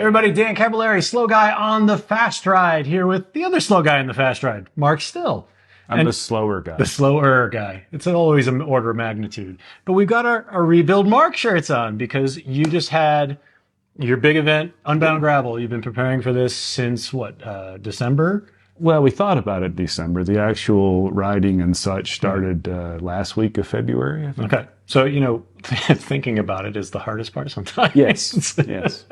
Everybody, Dan Cavallari, slow guy on the fast ride, here with the other slow guy on the fast ride, Mark Still. I'm the slower guy. The slower guy. It's always an order of magnitude. But we've got our Rebuild Mark shirts on because you just had your big event, Unbound Gravel. You've been preparing for this since, what, December? Well, we thought about it December. The actual riding and such started last week of February, I think. Okay. So, thinking about it is the hardest part sometimes. Yes, yes.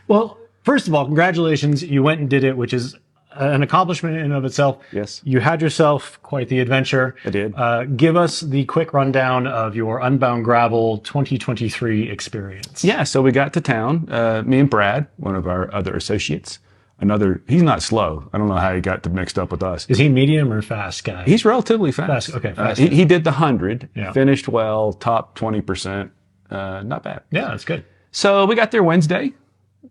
Well, first of all, congratulations. You went and did it, which is an accomplishment in and of itself. Yes. You had yourself quite the adventure. I did. Give us the quick rundown of your Unbound Gravel 2023 experience. Yeah, so we got to town, me and Brad, one of our other associates. He's not slow. I don't know how he got mixed up with us. Is he medium or fast guy? He's relatively fast. Okay, fast. He did the 100, Yeah. Finished well, top 20%. Not bad. Yeah, that's good. So we got there Wednesday.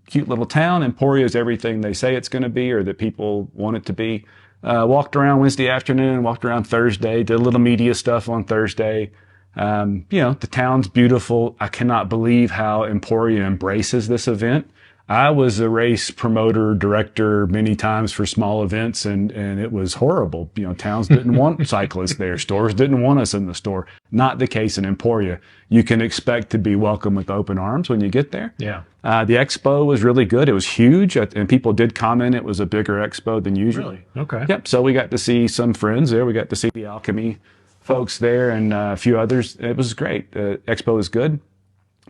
Cute little town. Emporia is everything they say it's going to be or that people want it to be. Walked around Wednesday afternoon, walked around Thursday, did a little media stuff on Thursday. The town's beautiful. I cannot believe how Emporia embraces this event. I was a race promoter, director many times for small events, and it was horrible. Towns didn't want cyclists there. Stores didn't want us in the store. Not the case in Emporia. You can expect to be welcomed with open arms when you get there. Yeah. The expo was really good. It was huge, and people did comment it was a bigger expo than usual. Really? Okay. Yep. So we got to see some friends there. We got to see the Alchemy folks there and a few others. It was great. Expo was good.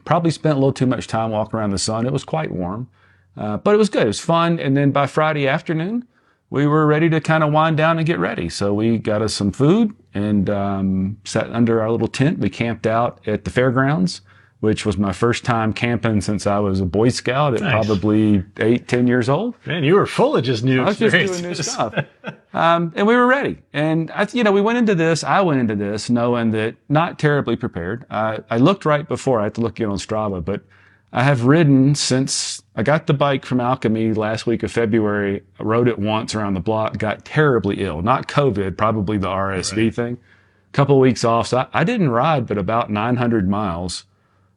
Probably spent a little too much time walking around the sun. It was quite warm, but it was good. It was fun. And then by Friday afternoon, we were ready to kind of wind down and get ready. So we got us some food and sat under our little tent. We camped out at the fairgrounds, which was my first time camping since I was a Boy Scout at probably 8-10 years old. Man, you were full of just new experiences. I was just doing new stuff. And we were ready. And we went into this, I went into this knowing that not terribly prepared. I looked right before, I had to look in on Strava, but I have ridden since I got the bike from Alchemy last week of February. I rode it once around the block, got terribly ill. Not COVID, probably the RSV thing. A couple of weeks off. So I didn't ride but about 900 miles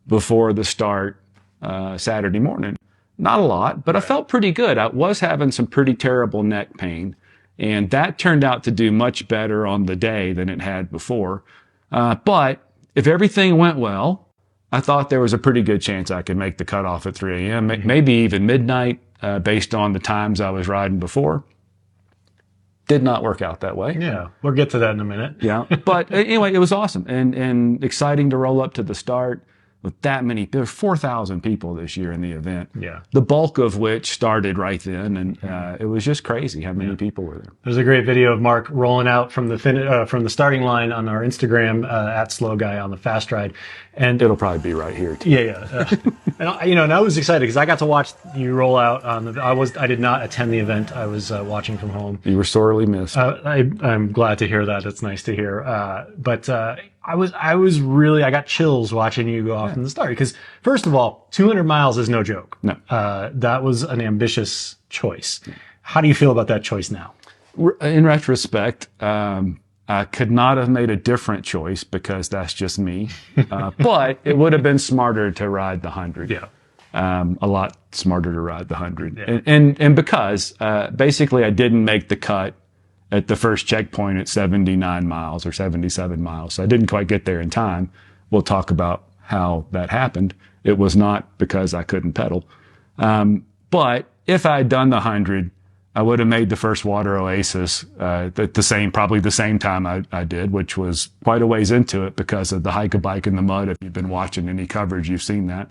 before the start Saturday morning. Not a lot, but I felt pretty good. I was having some pretty terrible neck pain, and that turned out to do much better on the day than it had before. But if everything went well, I thought there was a pretty good chance I could make the cutoff at 3 a.m., maybe even midnight, based on the times I was riding before. Did not work out that way. Yeah, we'll get to that in a minute. Yeah, but anyway, it was awesome and exciting to roll up to the start with that many. There were 4,000 people this year in the event. Yeah. The bulk of which started right then, and it was just crazy how many people were there. There's a great video of Mark rolling out from the starting line on our Instagram at Slow Guy on the Fast Ride, and It'll probably be right here too. Yeah. And I was excited because I got to watch you roll out on I did not attend the event. I was watching from home. You were sorely missed. I'm glad to hear that. It's nice to hear. But I got chills watching you go off in the start because first of all, 200 miles is no joke. No. That was an ambitious choice. How do you feel about that choice now? In retrospect, I could not have made a different choice because that's just me. But it would have been smarter to ride the 100. Yeah. A lot smarter to ride the 100. Yeah. And because basically I didn't make the cut at the first checkpoint at 79 miles or 77 miles. So I didn't quite get there in time. We'll talk about how that happened. It was not because I couldn't pedal. But if I had done the 100, I would have made the first water oasis at probably the same time I did, which was quite a ways into it because of the hike-a-bike in the mud. If you've been watching any coverage, you've seen that.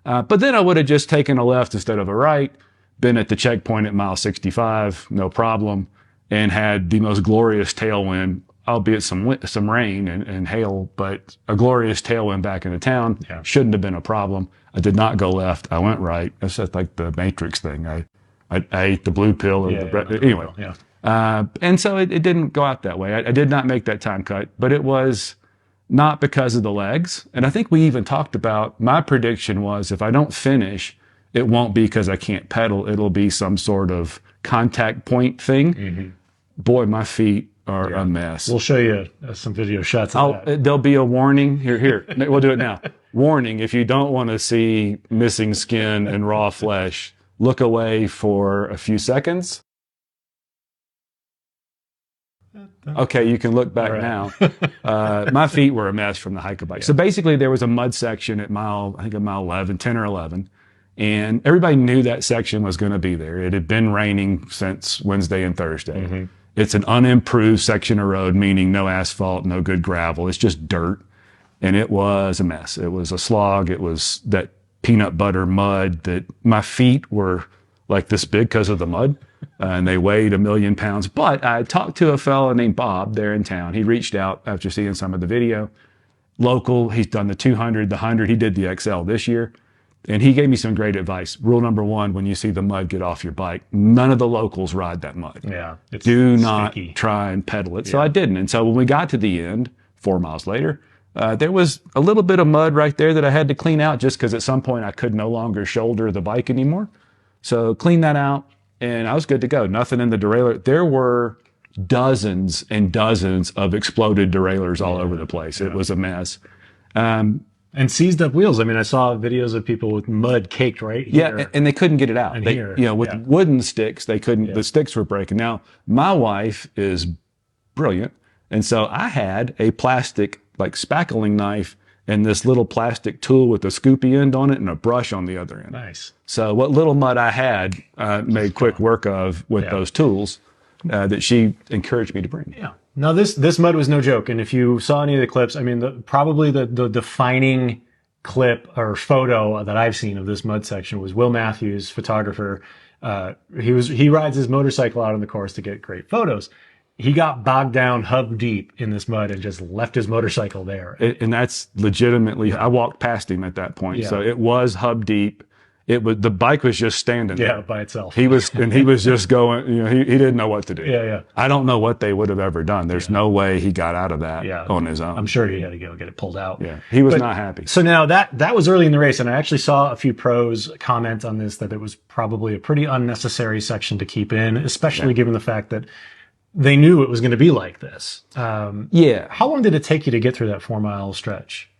But then I would have just taken a left instead of a right, been at the checkpoint at mile 65, no problem, and had the most glorious tailwind, albeit some rain and hail, but a glorious tailwind back into town. Yeah. Shouldn't have been a problem. I did not go left. I went right. It's just like the Matrix thing. I ate the blue pill anyway. Yeah. And so it didn't go out that way. I did not make that time cut, but it was not because of the legs. And I think we even talked about, my prediction was if I don't finish, it won't be because I can't pedal. It'll be some sort of contact point thing. Mm-hmm. Boy, my feet are a mess. We'll show you some video shots of that. There'll be a warning. Here. We'll do it now. Warning, if you don't want to see missing skin and raw flesh, look away for a few seconds. Okay, you can look back now. My feet were a mess from the hike a bike. So basically there was a mud section at I think mile 11, 10 or 11. And everybody knew that section was going to be there. It had been raining since Wednesday and Thursday. Mm-hmm. It's an unimproved section of road, meaning no asphalt, no good gravel. It's just dirt. And it was a mess. It was a slog. It was that peanut butter mud that my feet were like this big because of the mud. And they weighed 1,000,000 pounds. But I talked to a fellow named Bob there in town. He reached out after seeing some of the video. Local, he's done the 200, the 100. He did the XL this year. And he gave me some great advice. Rule number 1, when you see the mud, get off your bike. None of the locals ride that mud. Yeah. Do not try and pedal it. So I didn't. And so when we got to the end, 4 miles later, there was a little bit of mud right there that I had to clean out just because at some point I could no longer shoulder the bike anymore. So clean that out. And I was good to go. Nothing in the derailleur. There were dozens and dozens of exploded derailleurs all over the place. It was a mess. And seized up wheels. I mean, I saw videos of people with mud caked right here. Yeah, and they couldn't get it out. And they, here. With wooden sticks, they couldn't. The sticks were breaking. Now, my wife is brilliant, and so I had a plastic like spackling knife and this little plastic tool with a scoopy end on it and a brush on the other end. Nice. So what little mud I had made quick work of with those tools that she encouraged me to bring. Yeah. Now this mud was no joke, and if you saw any of the clips, I mean, probably the defining clip or photo that I've seen of this mud section was Will Matthews, photographer. He rides his motorcycle out on the course to get great photos. He got bogged down hub deep in this mud and just left his motorcycle there. And that's legitimately, I walked past him at that point. So it was hub deep. The bike was just standing there. By itself. He was just going, he didn't know what to do. Yeah. I don't know what they would have ever done. There's no way he got out of that on his own. I'm sure he had to go get it pulled out. Yeah. He was not happy. So now that was early in the race, and I actually saw a few pros comment on this, that it was probably a pretty unnecessary section to keep in, especially given the fact that they knew it was going to be like this. How long did it take you to get through that 4-mile stretch?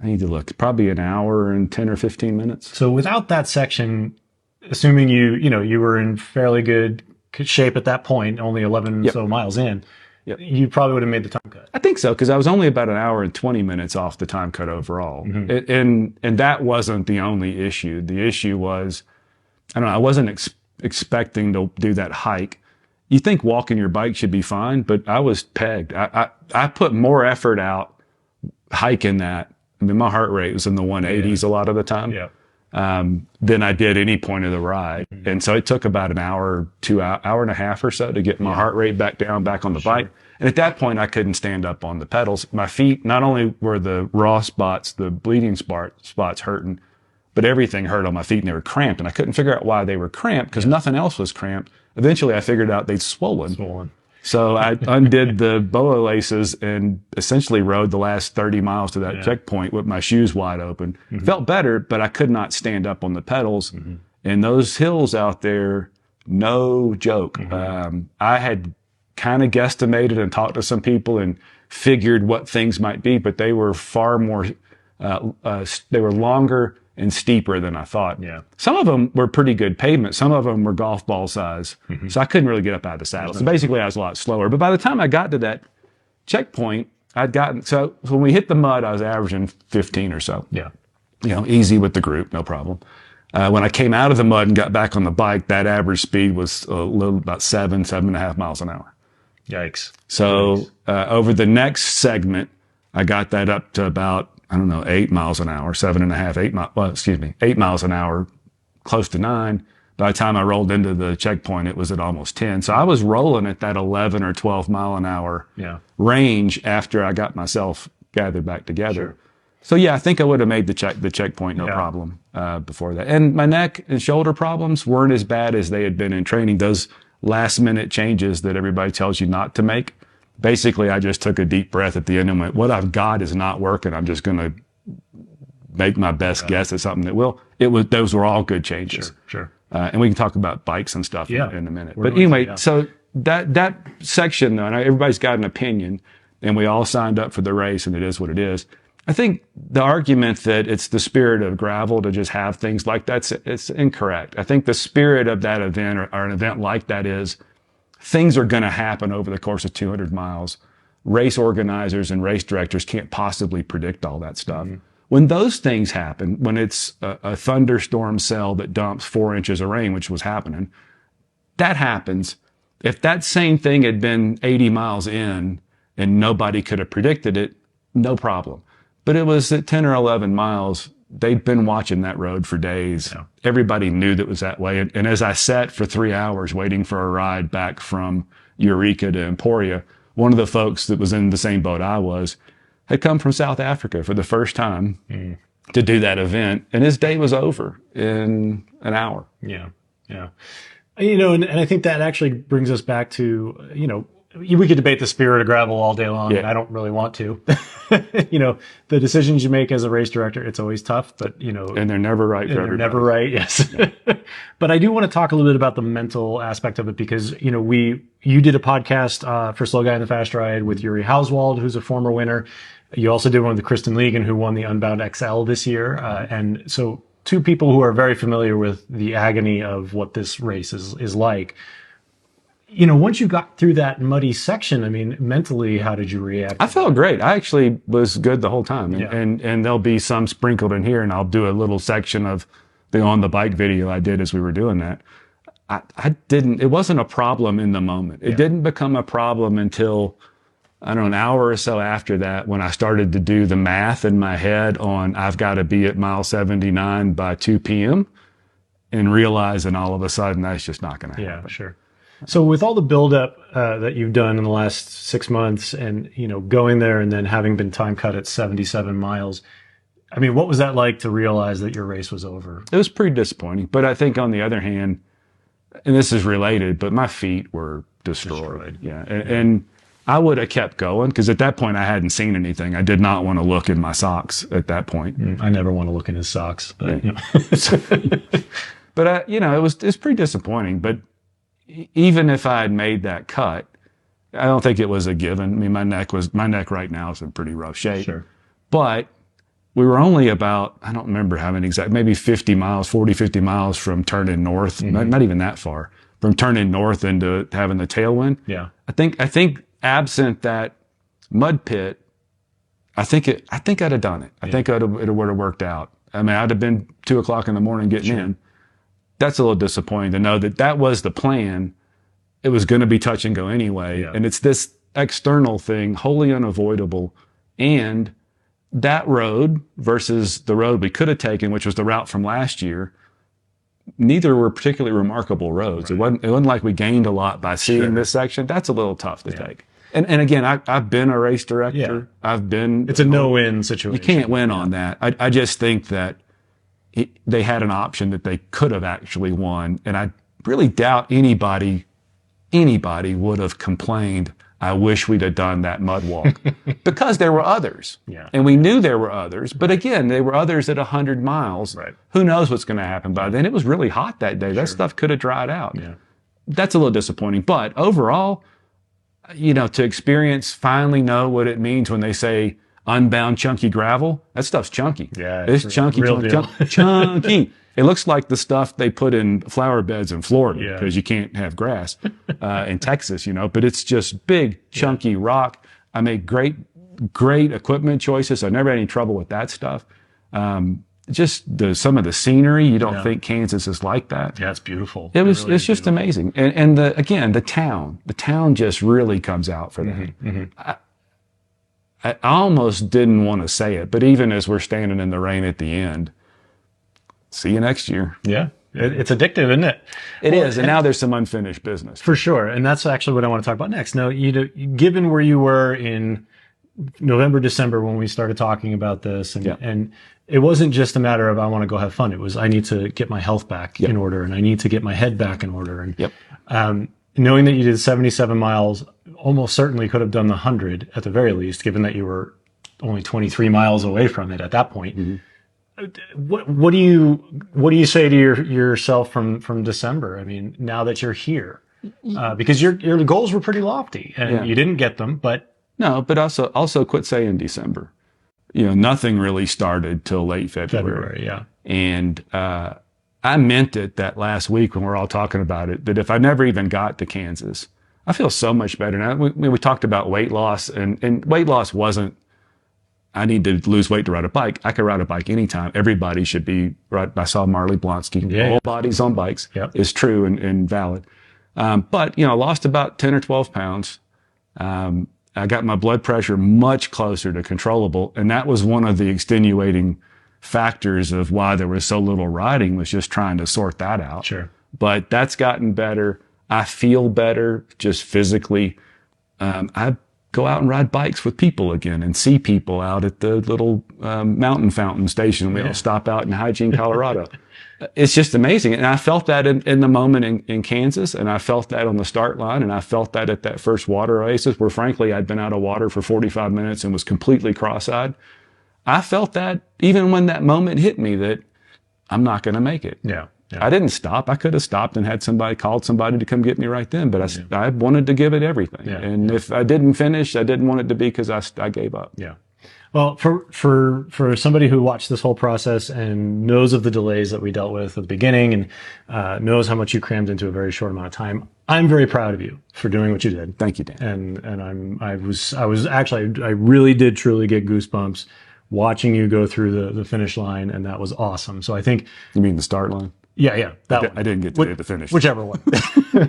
I need to look. Probably an hour and 10 or 15 minutes. So without that section, assuming you were in fairly good shape at that point, only 11 so miles in, you probably would have made the time cut. I think so, because I was only about an hour and 20 minutes off the time cut overall. Mm-hmm. And that wasn't the only issue. The issue was, I don't know, I wasn't expecting to do that hike. You think walking your bike should be fine, but I was pegged. I put more effort out hiking that. I mean, my heart rate was in the 180s a lot of the time than I did any point of the ride. Mm-hmm. And so it took about an hour, hour and a half or so to get my heart rate back on the bike. And at that point, I couldn't stand up on the pedals. My feet, not only were the raw spots, the bleeding spots hurting, but everything hurt on my feet and they were cramped. And I couldn't figure out why they were cramped because nothing else was cramped. Eventually, I figured out they'd swollen. So I undid the BOA laces and essentially rode the last 30 miles to that checkpoint with my shoes wide open. Mm-hmm. Felt better, but I could not stand up on the pedals. Mm-hmm. And those hills out there, no joke. Mm-hmm. I had kind of guesstimated and talked to some people and figured what things might be, but they were far more, they were longer and steeper than I thought. Yeah. Some of them were pretty good pavement. Some of them were golf ball size. Mm-hmm. So I couldn't really get up out of the saddle. So basically I was a lot slower. But by the time I got to that checkpoint, so when we hit the mud, I was averaging 15 or so. Yeah. Easy with the group, no problem. When I came out of the mud and got back on the bike, that average speed was about 7.5 miles an hour. Yikes. So over the next segment, I got that up to about 8 miles an hour, 8 miles an hour, close to 9. By the time I rolled into the checkpoint, it was at almost 10. So I was rolling at that 11 or 12 mile an hour range after I got myself gathered back together. Sure. So I think I would have made the checkpoint no problem before that. And my neck and shoulder problems weren't as bad as they had been in training. Those last minute changes that everybody tells you not to make. Basically, I just took a deep breath at the end and went, what I've got is not working. I'm just going to make my best guess at something that will. Those were all good changes. Sure. And we can talk about bikes and stuff in a minute. But anyway, so that section, though, and everybody's got an opinion, and we all signed up for the race, and it is what it is. I think the argument that it's the spirit of gravel to just have things like that, it's incorrect. I think the spirit of that event or an event like that is things are going to happen over the course of 200 miles. Race organizers and race directors can't possibly predict all that stuff. Mm-hmm. When those things happen, when it's a thunderstorm cell that dumps 4 inches of rain, which was happening, that happens. If that same thing had been 80 miles in and nobody could have predicted it, no problem. But it was at 10 or 11 miles. They'd been watching that road for days. Yeah. Everybody knew that it was that way. And as I sat for 3 hours waiting for a ride back from Eureka to Emporia, one of the folks that was in the same boat I was had come from South Africa for the first time to do that event. And his day was over in an hour. Yeah. Yeah. And I think that actually brings us back to, we could debate the spirit of gravel all day long, and I don't really want to. The decisions you make as a race director, it's always tough, but, and they're never right for everybody. They're never right, yes. Yeah. But I do want to talk a little bit about the mental aspect of it because, you did a podcast for Slow Guy in the Fast Ride with Yuri Hauswald, who's a former winner. You also did one with Kristen Legan, who won the Unbound XL this year. And so two people who are very familiar with the agony of what this race is like. Once you got through that muddy section, I mean, mentally, how did you react? I felt great. I actually was good the whole time. And there'll be some sprinkled in here, and I'll do a little section of the on the bike video I did as we were doing that. It wasn't a problem in the moment. It didn't become a problem until, I don't know, an hour or so after that, when I started to do the math in my head on I've got to be at mile 79 by 2 p.m. and realizing all of a sudden that's just not going to happen. Yeah, sure. So with all the buildup that you've done in the last 6 months and, going there and then having been time cut at 77 miles, I mean, what was that like to realize that your race was over? It was pretty disappointing. But I think on the other hand, and this is related, but my feet were destroyed. Yeah. And I would have kept going because at that point I hadn't seen anything. I did not want to look in my socks at that point. I never want to look in his socks. But, but it was pretty disappointing. But even if I had made that cut, I don't think it was a given. I mean, my neck right now is in pretty rough shape. Sure. But we were only about, I don't remember how many exact, maybe 50 miles from turning north, not even that far, from turning north into having the tailwind. Yeah. I think absent that mud pit, I think I'd have done it. I think it would have worked out. I mean, I'd have been 2:00 in the morning getting in. That's a little disappointing to know that was the plan. It was going to be touch and go anyway. Yeah. And it's this external thing, wholly unavoidable. And that road versus the road we could have taken, which was the route from last year, neither were particularly remarkable roads. Right. It wasn't like we gained a lot by seeing this section. That's a little tough to take. And again, I've been a race director. Yeah. It's a no-win situation. You can't win on that. I just think that they had an option that they could have actually won. And I really doubt anybody would have complained, I wish we'd have done that mud walk, because there were others. Yeah. And we knew there were others. But again, they were others at 100 miles. Right. Who knows what's going to happen by then? It was really hot that day. That stuff could have dried out. Yeah. That's a little disappointing. But overall, to finally know what it means when they say unbound chunky gravel, that stuff's chunky. Yeah. It's chunky. Chunky. It looks like the stuff they put in flower beds in Florida because you can't have grass in Texas, but it's just big, chunky rock. I made great equipment choices. I never had any trouble with that stuff. Just some of the scenery, you don't think Kansas is like that. Yeah, it's beautiful. It's just amazing. And the town just really comes out for that. Mm-hmm. I almost didn't want to say it, but even as we're standing in the rain at the end, see you next year. Yeah. It's addictive, isn't it? It is. And now there's some unfinished business. For sure. And that's actually what I want to talk about next. Now, given where you were in November, December, when we started talking about this, and it wasn't just a matter of, I want to go have fun. It was, I need to get my health back in order, and I need to get my head back in order. And, knowing that you did 77 miles, almost certainly could have done the 100 at the very least, given that you were only 23 miles away from it at that point. Mm-hmm. What do you say to yourself from December? I mean, now that you're here, because your goals were pretty lofty and you didn't get them, but no, but also quit saying December. nothing really started till late February. Yeah. And I meant it that last week when we're all talking about it, that if I never even got to Kansas, I feel so much better now. We talked about weight loss, and weight loss wasn't, I need to lose weight to ride a bike. I could ride a bike anytime. Everybody should be right. I saw Marley Blonsky, whole bodies on bikes, is true and valid. But, I lost about 10 or 12 pounds. I got my blood pressure much closer to controllable. And that was one of the extenuating factors of why there was so little riding, was just trying to sort that out. Sure. But that's gotten better. I feel better just physically. I go out and ride bikes with people again and see people out at the little mountain fountain station. We all stop out in Hygiene, Colorado. It's just amazing. And I felt that in the moment in Kansas, and I felt that on the start line, and I felt that at that first water oasis where, frankly, I'd been out of water for 45 minutes and was completely cross-eyed. I felt that even when that moment hit me that I'm not going to make it. Yeah. I didn't stop. I could have stopped and had called somebody to come get me right then, but I wanted to give it everything. Yeah. And if I didn't finish, I didn't want it to be because I gave up. Yeah. Well, for somebody who watched this whole process and knows of the delays that we dealt with at the beginning, and knows how much you crammed into a very short amount of time, I'm very proud of you for doing what you did. Thank you, Dan. And I was actually, I really did truly get goosebumps watching you go through the finish line, and that was awesome. So I think, you mean the start line? Yeah, that one. I didn't get to the finish. Whichever one.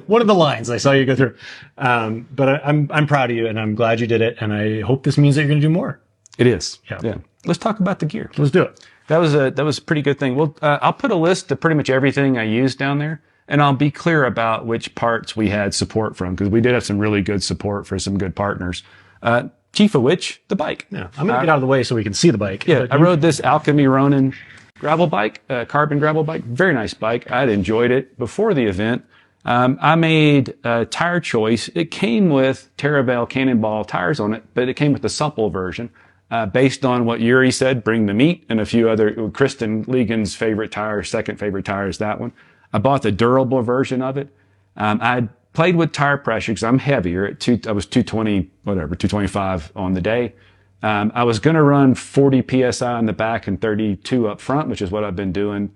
One of the lines I saw you go through. But I'm proud of you, and I'm glad you did it, and I hope this means that you're going to do more. It is. Yeah. Let's talk about the gear. Let's do it. That was a pretty good thing. Well, I'll put a list of pretty much everything I used down there, and I'll be clear about which parts we had support from, because we did have some really good support for some good partners. Chief of which, the bike. Yeah, I'm going to get out of the way so we can see the bike. Yeah, I rode this Alchemy Ronin gravel bike, carbon gravel bike. Very nice bike. I'd enjoyed it before the event. I made a tire choice. It came with Terravale Cannonball tires on it, but it came with the supple version. Based on what Yuri said, bring the meat, and a few other, Kristen Ligon's favorite tire, second favorite tire is that one. I bought the durable version of it. I played with tire pressure because I'm heavier. I was 225 on the day. I was going to run 40 PSI in the back and 32 up front, which is what I've been doing.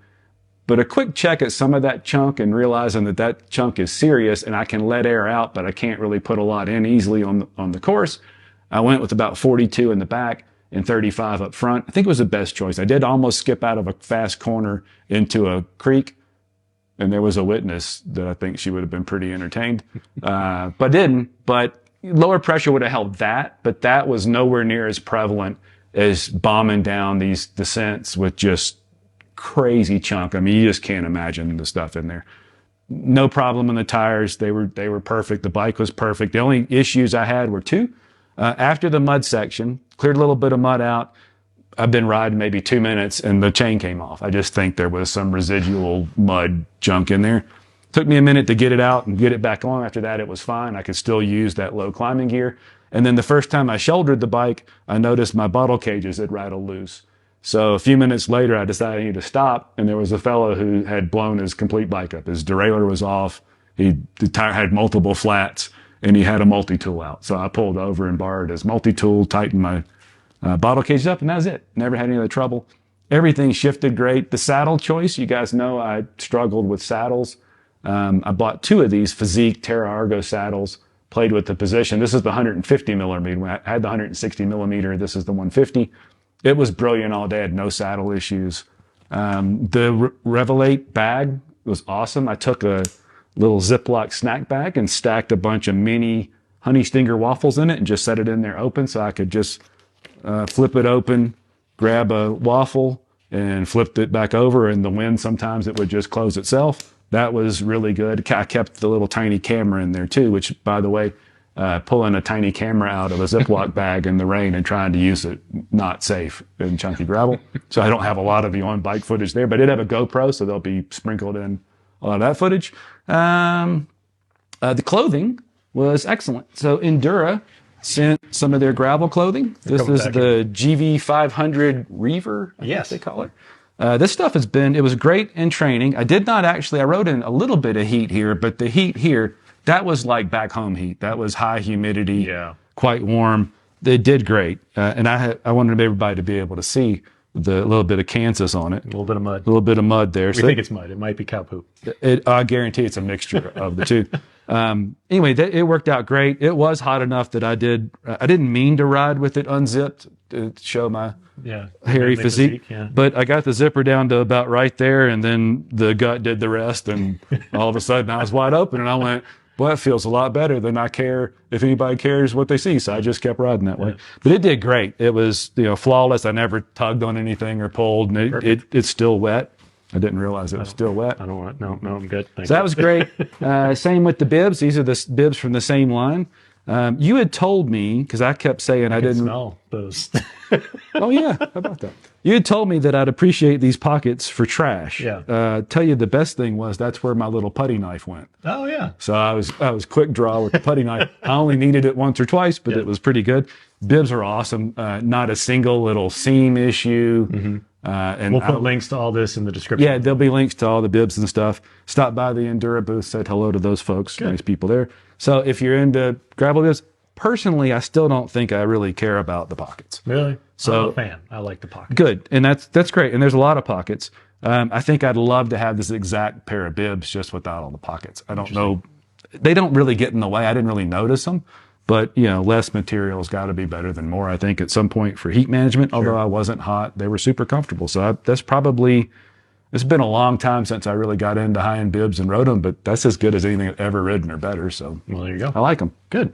But a quick check at some of that chunk and realizing that chunk is serious and I can let air out, but I can't really put a lot in easily on the course. I went with about 42 in the back and 35 up front. I think it was the best choice. I did almost skip out of a fast corner into a creek, and there was a witness that I think she would have been pretty entertained, but didn't. But lower pressure would have helped that, but that was nowhere near as prevalent as bombing down these descents with just crazy chunk. I mean, you just can't imagine the stuff in there. No problem in the tires. They were perfect. The bike was perfect. The only issues I had were two. After the mud section, cleared a little bit of mud out. I've been riding maybe 2 minutes and the chain came off. I just think there was some residual mud junk in there. Took me a minute to get it out and get it back on. After that, it was fine. I could still use that low climbing gear. And then the first time I shouldered the bike, I noticed my bottle cages had rattled loose. So a few minutes later, I decided I needed to stop. And there was a fellow who had blown his complete bike up. His derailleur was off. The tire had multiple flats and he had a multi-tool out. So I pulled over and borrowed his multi-tool, tightened my bottle cages up, and that was it. Never had any other trouble. Everything shifted great. The saddle choice, you guys know I struggled with saddles. I bought 2 of these Physique Terra Argo saddles, played with the position. This is the 150 millimeter. I had the 160 millimeter. This is the 150. It was brilliant all day. I had no saddle issues. The Revelate bag was awesome. I took a little Ziploc snack bag and stacked a bunch of mini honey stinger waffles in it and just set it in there open so I could just flip it open, grab a waffle, and flipped it back over. In the wind, sometimes it would just close itself. That was really good. I kept the little tiny camera in there too, which, by the way, pulling a tiny camera out of a Ziploc bag in the rain and trying to use it, not safe in chunky gravel. So I don't have a lot of the on-bike footage there, but I did have a GoPro, so they'll be sprinkled in a lot of that footage. The clothing was excellent. So Endura sent some of their gravel clothing. This is the GV500 Reaver, I guess they call it. This stuff it was great in training. I rode in a little bit of heat here, but the heat here, that was like back home heat. That was high humidity, quite warm. They did great. And I wanted everybody to be able to see the little bit of Kansas on it. A little bit of mud. A little bit of mud there. We think it's mud. It might be cow poop. I guarantee it's a mixture of the two. Anyway, it worked out great. It was hot enough that I didn't mean to ride with it unzipped to show my hairy physique. Yeah. But I got the zipper down to about right there, and then the gut did the rest. And all of a sudden I was wide open, and I went, well, that feels a lot better than I care if anybody cares what they see. So I just kept riding that way. But it did great. It was, flawless. I never tugged on anything or pulled, and it's still wet. I didn't realize it was still wet. I don't want. No, I'm good. Thank So you. that was great. Same with the bibs. These are the bibs from the same line. You had told me, because I kept saying I didn't smell those. Oh yeah, how about that? You had told me that I'd appreciate these pockets for trash. Yeah. Tell you the best thing was that's where my little putty knife went. Oh yeah. So I was quick draw with the putty knife. I only needed it once or twice, but it was pretty good. Bibs are awesome. Not a single little seam issue. Mm-hmm. And we'll put links to all this in the description. Yeah, there'll be links to all the bibs and stuff. Stop by the Endura booth, said hello to those folks. Good. Nice people there. So if you're into gravel bibs, personally, I still don't think I really care about the pockets. Really? So I'm a fan. I like the pockets. Good, and that's great. And there's a lot of pockets. I think I'd love to have this exact pair of bibs just without all the pockets. I don't know. They don't really get in the way. I didn't really notice them. But, less material's got to be better than more, I think, at some point for heat management. Sure. Although I wasn't hot, they were super comfortable. So it's been a long time since I really got into high-end bibs and rode them, but that's as good as anything I've ever ridden or better. So well, there you go. I like them. Good.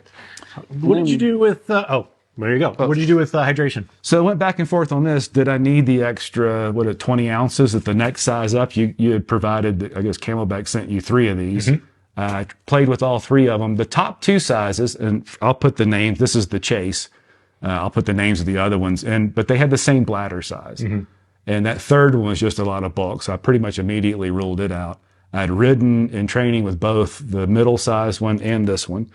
What did you do with, there you go. What did you do with hydration? So I went back and forth on this. Did I need the extra, 20 ounces at the next size up? You had provided, I guess Camelback sent you 3 of these. Mm-hmm. I played with all 3 of them. The top 2 sizes, and I'll put the names. This is the Chase. I'll put the names of the other ones, but they had the same bladder size. Mm-hmm. And that third one was just a lot of bulk, so I pretty much immediately ruled it out. I'd ridden in training with both the middle size one and this one,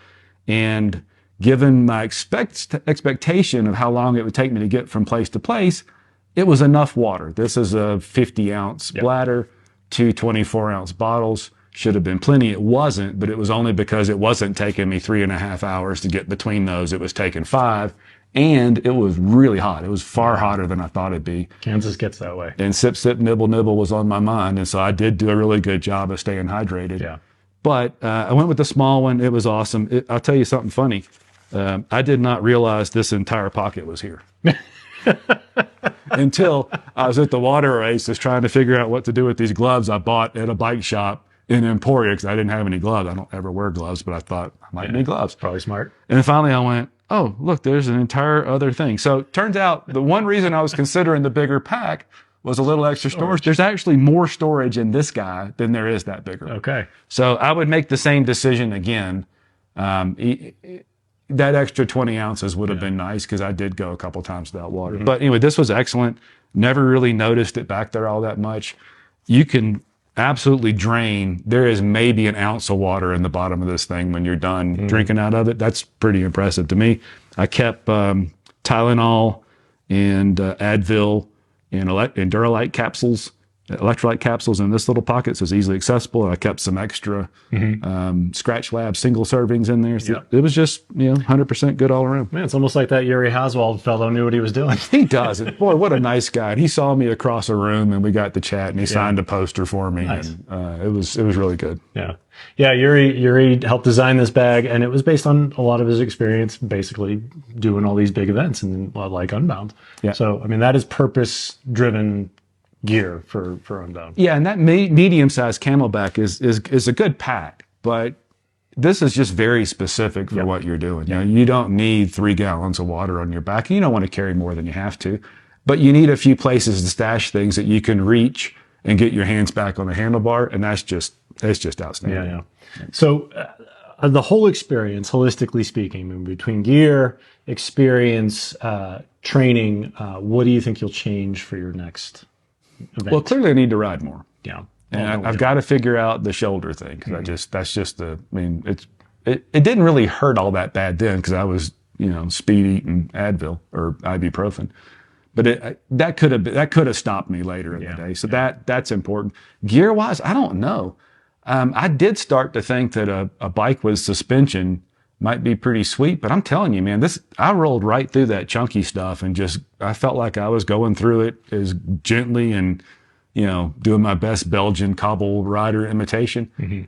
and given my expectation of how long it would take me to get from place to place, it was enough water. This is a 50-ounce bladder, 2 24-ounce bottles. Should have been plenty. It wasn't, but it was only because it wasn't taking me 3.5 hours to get between those. It was taking 5, and it was really hot. It was far hotter than I thought it'd be. Kansas gets that way. And sip, sip, nibble, nibble was on my mind, and so I did do a really good job of staying hydrated. Yeah. But I went with the small one. It was awesome. I'll tell you something funny. I did not realize this entire pocket was here. Until I was at the water races trying to figure out what to do with these gloves I bought at a bike shop in Emporia because I didn't have any gloves. I don't ever wear gloves, but I thought I might need gloves. Probably smart. And then finally I went, oh, look, there's an entire other thing. So it turns out the one reason I was considering the bigger pack was a little extra storage. There's actually more storage in this guy than there is that bigger. Okay. So I would make the same decision again. That extra 20 ounces would have been nice because I did go a couple times without water. Mm-hmm. But anyway, this was excellent. Never really noticed it back there all that much. You can absolutely drain. There is maybe an ounce of water in the bottom of this thing when you're done drinking out of it. That's pretty impressive to me. I kept Tylenol and Advil and Duralite capsules, electrolyte capsules in this little pocket, so it's easily accessible. I kept some extra Scratch Lab single servings in there. So it was just 100% good all around. Man, it's almost like that Yuri Oswald fellow knew what he was doing. He does it. Boy, what a nice guy. And he saw me across a room and we got to chat and he signed a poster for me. Nice. And it was really good. Yeah. Yeah, Yuri helped design this bag, and it was based on a lot of his experience basically doing all these big events and like Unbound. Yeah. So, I mean, that is purpose-driven gear for Unbound. Yeah, and that medium-sized Camelback is a good pack, but this is just very specific for what you're doing. You don't need 3 gallons of water on your back. You don't want to carry more than you have to, but you need a few places to stash things that you can reach and get your hands back on the handlebar, and that's just outstanding. Yeah. So the whole experience, holistically speaking, between gear, experience, training, what do you think you'll change for your next event? Well, clearly I need to ride more. Yeah. And I've got to figure out the shoulder thing because it didn't really hurt all that bad then because I was, speed eating Advil or ibuprofen. But that could have stopped me later in the day. So that's important. Gear wise, I don't know. I did start to think that a bike with suspension might be pretty sweet. But I'm telling you, man, I rolled right through that chunky stuff and I felt like I was going through it as gently and, doing my best Belgian cobble rider imitation. Mm-hmm.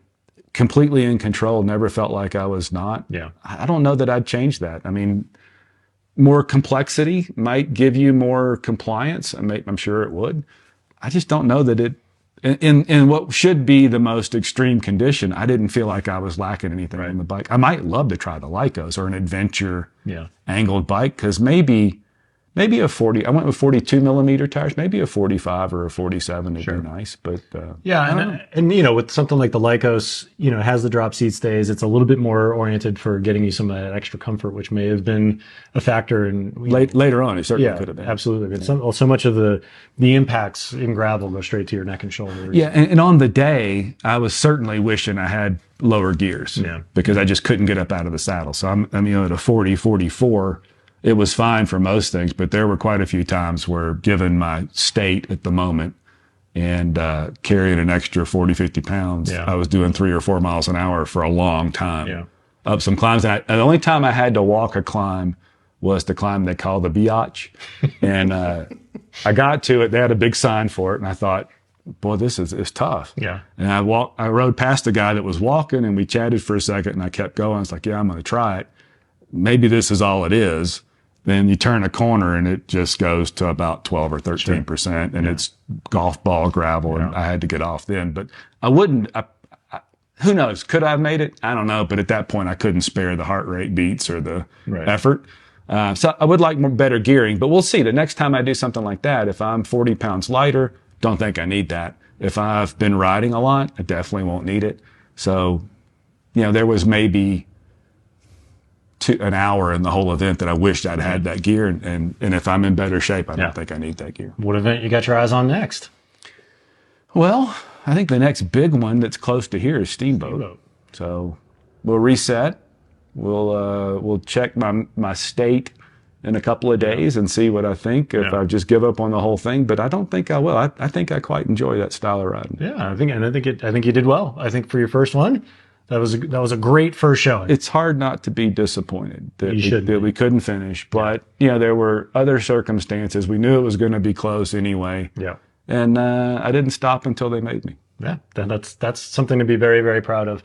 Completely in control. Never felt like I was not. Yeah. I don't know that I'd change that. I mean, more complexity might give you more compliance. I'm sure it would. I just don't know that in what should be the most extreme condition, I didn't feel like I was lacking anything on the bike. I might love to try the Lycos or an adventure angled bike, because maybe a 40, I went with 42 millimeter tires, maybe a 45 or a 47 would be nice. But and with something like the Lycos, it has the drop seat stays. It's a little bit more oriented for getting you some of that extra comfort, which may have been a factor in later on. It certainly could have been. Absolutely. But so much of the impacts in gravel go straight to your neck and shoulders. Yeah, and on the day, I was certainly wishing I had lower gears because I just couldn't get up out of the saddle. So I'm at a 40, 44. It was fine for most things, but there were quite a few times where, given my state at the moment and carrying an extra 40, 50 pounds, I was doing 3 or 4 miles an hour for a long time up some climbs. And the only time I had to walk a climb was the climb they call the Biatch. And I got to it. They had a big sign for it. And I thought, boy, this is tough. Yeah. And I rode past the guy that was walking, and we chatted for a second, and I kept going. I was like, I'm going to try it. Maybe this is all it is. Then you turn a corner and it just goes to about 12 or 13%, and it's golf ball gravel, and I had to get off then. But I wouldn't, who knows? Could I have made it? I don't know. But at that point, I couldn't spare the heart rate beats or the effort. So I would like better gearing, but we'll see. The next time I do something like that, if I'm 40 pounds lighter, don't think I need that. If I've been riding a lot, I definitely won't need it. So, there was maybe an hour in the whole event that I wished I'd had that gear. And if I'm in better shape, I don't think I need that gear. What event you got your eyes on next? Well, I think the next big one that's close to here is Steamboat. So we'll reset. We'll check my state in a couple of days and see what I think, if I just give up on the whole thing. But I don't think I will. I think I quite enjoy that style of riding. Yeah, I think you did well. I think for your first one, that was a great first showing. It's hard not to be disappointed that we couldn't finish, but there were other circumstances. We knew it was going to be close anyway. Yeah, and I didn't stop until they made me. Yeah, that's something to be very, very proud of.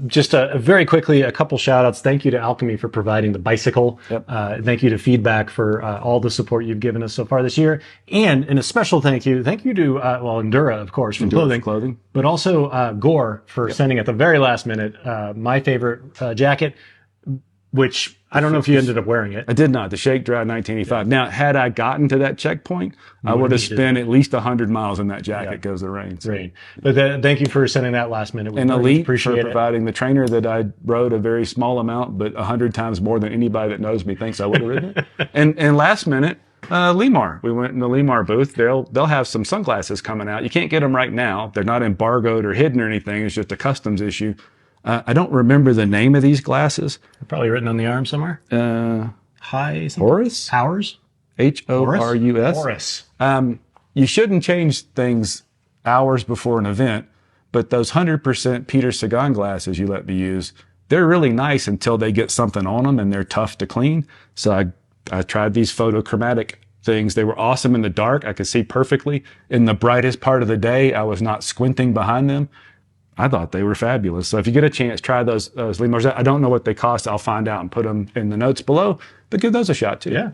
Just very quickly, a couple shout outs. Thank you to Alchemy for providing the bicycle. Yep. Thank you to Feedback for all the support you've given us so far this year. And a special thank you to Endura, of course, for clothing, but also Gore for sending at the very last minute my favorite jacket, which I don't know if you ended up wearing it. I did not. The Shake Dry 1985. Now, had I gotten to that checkpoint, I would have spent at least 100 miles in that jacket because of the rain. So. Rain. But thank you for sending that last minute. And Elite for providing the trainer that I rode a very small amount, but 100 times more than anybody that knows me thinks I would have ridden it. And last minute, Limar. We went in the Limar booth. They'll have some sunglasses coming out. You can't get them right now. They're not embargoed or hidden or anything. It's just a customs issue. I don't remember the name of these glasses. They're probably written on the arm somewhere. Horus? Hours? Horus? Horus. You shouldn't change things hours before an event, but those 100% Peter Sagan glasses you let me use, they're really nice until they get something on them and they're tough to clean. So I tried these photochromatic things. They were awesome in the dark. I could see perfectly. In the brightest part of the day, I was not squinting behind them. I thought they were fabulous. So if you get a chance, try those Limars. I don't know what they cost. I'll find out and put them in the notes below, but give those a shot too. Yeah.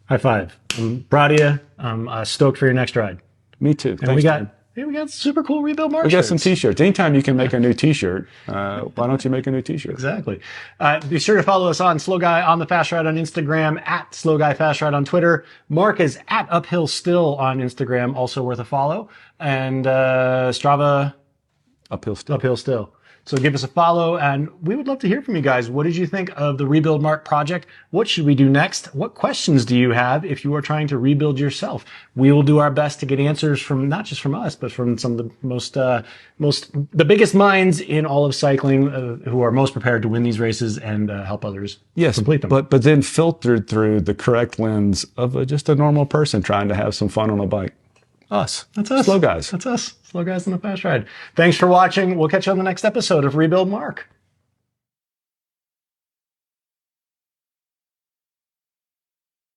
High five. I'm proud of you. I'm stoked for your next ride. Me too. And we got super cool Rebuild Mark We got shirts. some t-shirts. Anytime you can make a new t-shirt, why don't you make a new t-shirt? Exactly. Be sure to follow us on Slow Guy on the Fast Ride on Instagram, at Slow Guy Fast Ride on Twitter. Mark is at Uphill Still on Instagram, also worth a follow. And Strava... Uphill Still. Uphill Still. So give us a follow, and we would love to hear from you guys. What did you think of the Rebuild Mark project? What should we do next? What questions do you have if you are trying to rebuild yourself? We will do our best to get answers from not just from us, but from some of the the biggest minds in all of cycling who are most prepared to win these races and help others complete them. But then filtered through the correct lens of just a normal person trying to have some fun on a bike. Us. That's us. Slow Guys. That's us. Slow Guys on the Fast Ride. Thanks for watching. We'll catch you on the next episode of Rebuild Mark.